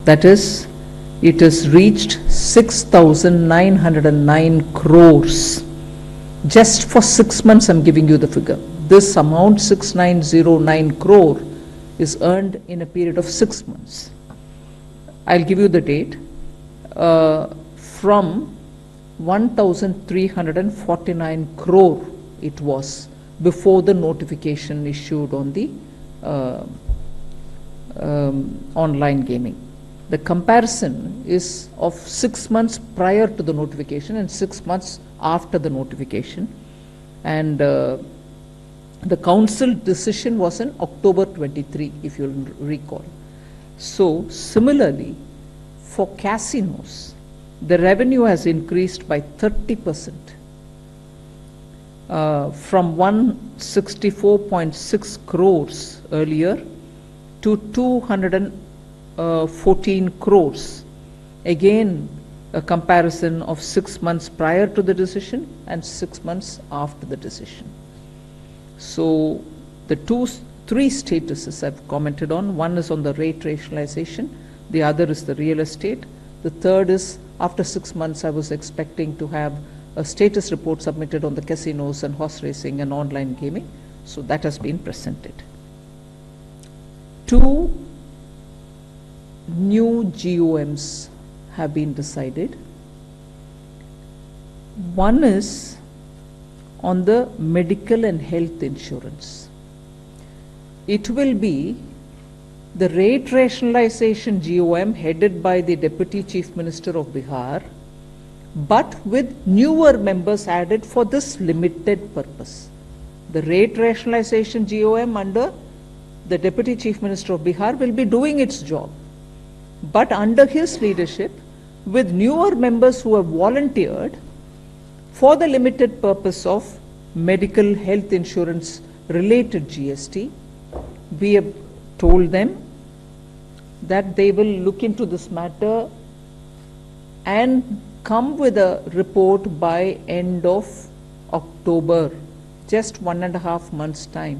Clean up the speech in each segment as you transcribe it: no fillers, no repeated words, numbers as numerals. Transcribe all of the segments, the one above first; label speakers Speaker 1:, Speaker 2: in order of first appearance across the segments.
Speaker 1: That is, it has reached 6,909 crores. Just for 6 months, I'm giving you the figure. This amount, 6,909 crore, is earned in a period of 6 months. I'll give you the date. From 1,349 crore it was before the notification issued on the online gaming. The comparison is of 6 months prior to the notification and 6 months after the notification. And the council decision was in October 23, if you'll recall. So similarly, for casinos, the revenue has increased by 30%, from 164.6 crores earlier to 214 crores. Again, a comparison of 6 months prior to the decision and 6 months after the decision. So the three statuses I've commented on. One is on the rate rationalization, the other is the real estate, the third is after 6 months I was expecting to have a status report submitted on the casinos and horse racing and online gaming. So that has been presented. 2 new GOMs have been decided. One is on the medical and health insurance. It will be the rate rationalization GOM headed by the Deputy Chief Minister of Bihar, but with newer members added for this limited purpose. The rate rationalization GOM under the Deputy Chief Minister of Bihar will be doing its job, but under his leadership, with newer members who have volunteered for the limited purpose of medical health insurance related GST. We have told them that they will look into this matter and come with a report by end of October, just 1.5 months' time.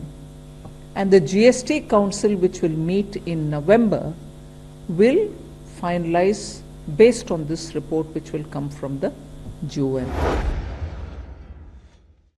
Speaker 1: And the GST Council, which will meet in November, will finalize based on this report which will come from the GOM.